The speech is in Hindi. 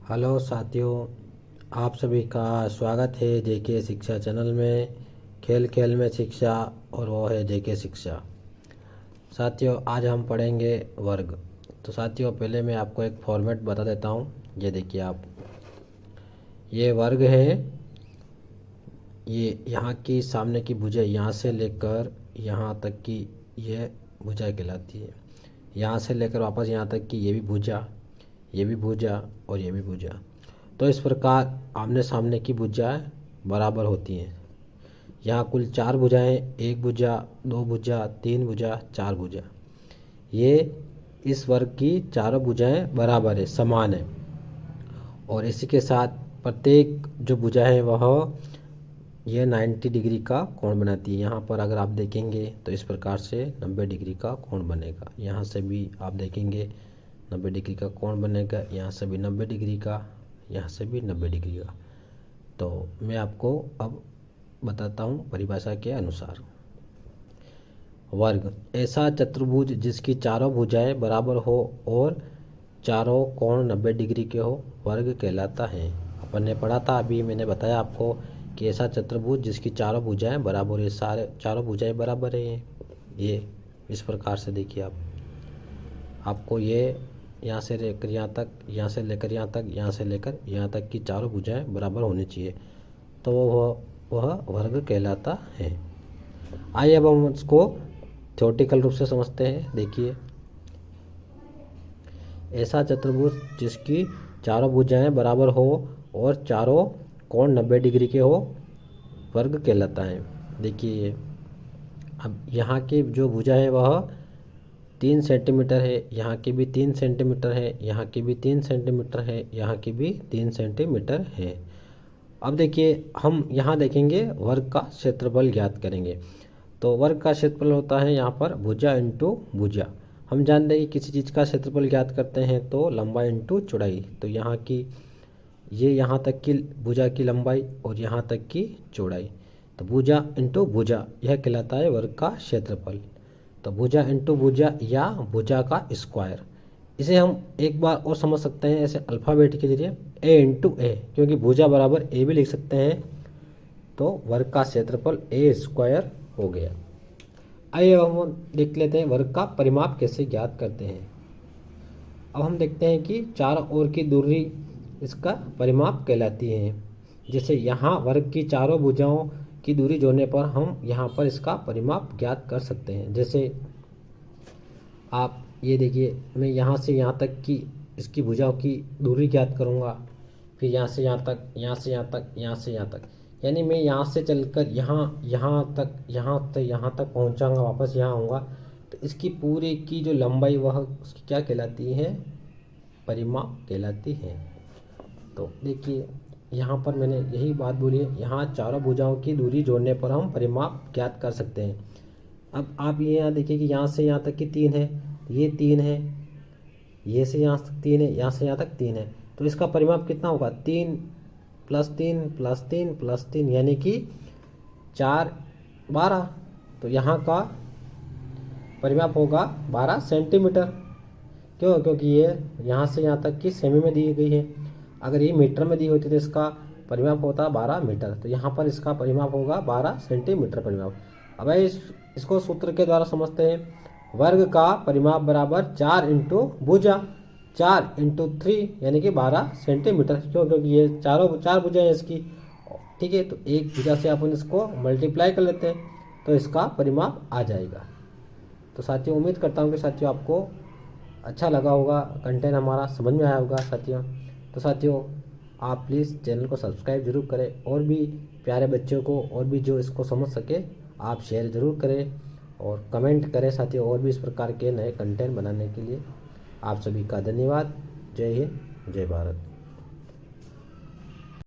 हेलो साथियों, आप सभी का स्वागत है जेके शिक्षा चैनल में। खेल खेल में शिक्षा और वो है जेके शिक्षा। साथियों, आज हम पढ़ेंगे वर्ग। तो साथियों, पहले मैं आपको एक फॉर्मेट बता देता हूँ। ये देखिए आप, ये वर्ग है। ये यहाँ की सामने की भुजाएं यहाँ से लेकर यहाँ तक की ये भुजा कहलाती है। यहाँ से लेकर वापस यहाँ तक की ये भी भुजा, ये भी भुजा और ये भी भुजा। तो इस प्रकार आमने सामने की भुजाएं बराबर होती हैं। यहाँ कुल 4 भुजाएं, एक भुजा, 2 भुजा, 3 भुजा, 4 भुजा। ये इस वर्ग की चारों भुजाएं बराबर है, समान है। और इसी के साथ प्रत्येक जो भुजा है वह ये 90 डिग्री का कोण बनाती है। यहाँ पर अगर आप देखेंगे तो इस प्रकार से 90 डिग्री का कोण बनेगा। यहाँ से भी आप देखेंगे 90 डिग्री का कोण बनेगा। यहाँ से भी 90 डिग्री का, यहाँ से भी 90 डिग्री का। तो मैं आपको अब बताता हूँ परिभाषा के अनुसार। वर्ग ऐसा चतुर्भुज जिसकी चारों भुजाएं बराबर हो और चारों कोण 90 डिग्री के हो, वर्ग कहलाता है। अपन ने पढ़ा था, अभी मैंने बताया आपको कि ऐसा चतुर्भुज जिसकी चारों भुजाएं बराबर है। सारे चारों भुजाएं बराबर है। ये इस प्रकार से देखिए आप, आपको ये यहाँ से लेकर यहाँ तक, यहाँ से लेकर यहाँ तक, यहाँ से लेकर यहाँ तक की चारों भुजाएं बराबर होनी चाहिए, तो वह वर्ग कहलाता है। आइए अब हम उसको थ्योरेटिकल रूप से समझते हैं। देखिए, ऐसा चतुर्भुज जिसकी चारों भुजाएं बराबर हो और चारों कोण 90 डिग्री के हो, वर्ग कहलाता है। देखिए, अब यहाँ की जो भुजा है वह 3 सेंटीमीटर है, यहाँ की भी 3 सेंटीमीटर है, यहाँ की भी 3 सेंटीमीटर है, यहाँ की भी 3 सेंटीमीटर है। अब देखिए, हम यहाँ देखेंगे वर्ग का क्षेत्रफल ज्ञात करेंगे। तो वर्ग का क्षेत्रफल होता है यहाँ पर भुजा इंटू भुजा। हम जानते हैं कि किसी चीज़ का क्षेत्रफल ज्ञात करते हैं तो लंबाई इंटू चौड़ाई। तो यहाँ की ये यहाँ तक की भुजा की लंबाई और यहाँ तक की चौड़ाई, तो भुजा इंटू भुजा यह कहलाता है वर्ग का क्षेत्रफल। तो भुजा इंटू भुजा या भुजा का स्क्वायर, इसे हम एक बार और समझ सकते हैं ऐसे अल्फ़ाबेट के जरिए, ए इंटू ए, क्योंकि भुजा बराबर ए भी लिख सकते हैं। तो वर्ग का क्षेत्रफल ए स्क्वायर हो गया। आइए अब हम देख लेते हैं वर्ग का परिमाप कैसे ज्ञात करते हैं। अब हम देखते हैं कि चारों ओर की दूरी इसका परिमाप कहलाती है। जैसे यहाँ वर्ग की चारों भुजाओं की दूरी जोड़ने पर हम यहाँ पर इसका परिमाप ज्ञात कर सकते हैं। जैसे आप ये देखिए, मैं यहाँ से यहाँ तक की इसकी भुजाओं की दूरी ज्ञात करूँगा, फिर यहाँ से यहाँ तक, यहाँ से यहाँ तक, यहाँ से यहाँ तक, यानी मैं यहाँ से चलकर यहाँ तक यहाँ तक पहुँचाऊँगा, वापस यहाँ आऊँगा, तो इसकी पूरी की जो लंबाई वह उसकी क्या कहलाती है, परिमाप कहलाती है। तो देखिए, यहाँ पर मैंने यही बात बोली है, यहाँ चारों भुजाओं की दूरी जोड़ने पर हम परिमाप ज्ञात कर सकते हैं। अब आप ये यहाँ देखिए कि यहाँ से यहाँ तक की 3 है, ये 3 है, ये से यहाँ तक 3 है, यहाँ से यहाँ तक 3 है, तो इसका परिमाप कितना होगा, 3 प्लस 3 प्लस 3 प्लस 3, यानी कि 4 12। तो यहाँ का परिमाप होगा 12 सेंटीमीटर। क्यों? क्योंकि ये यहाँ से यहाँ तक की सेमी में दी गई है। अगर ये मीटर में दी होती तो इसका परिमाप होता 12 मीटर। तो यहाँ पर इसका परिमाप होगा 12 सेंटीमीटर परिमाप। अब इसको सूत्र के द्वारा समझते हैं। वर्ग का परिमाप बराबर 4 इंटू भुजा, 4 इंटू 3 यानी कि 12 सेंटीमीटर। क्यों? क्योंकि ये चार भुजाएं इसकी, ठीक है। तो एक भुजा से अपन इसको मल्टीप्लाई कर लेते हैं तो इसका परिमाप आ जाएगा। तो साथियों, उम्मीद करता हूँ कि साथियों आपको अच्छा लगा होगा, कंटेंट हमारा समझ में आया होगा साथियों। तो साथियों, आप प्लीज़ चैनल को सब्सक्राइब जरूर करें, और भी प्यारे बच्चों को और भी जो इसको समझ सके आप शेयर ज़रूर करें और कमेंट करें साथियों, और भी इस प्रकार के नए कंटेंट बनाने के लिए। आप सभी का धन्यवाद। जय हिंद, जय भारत।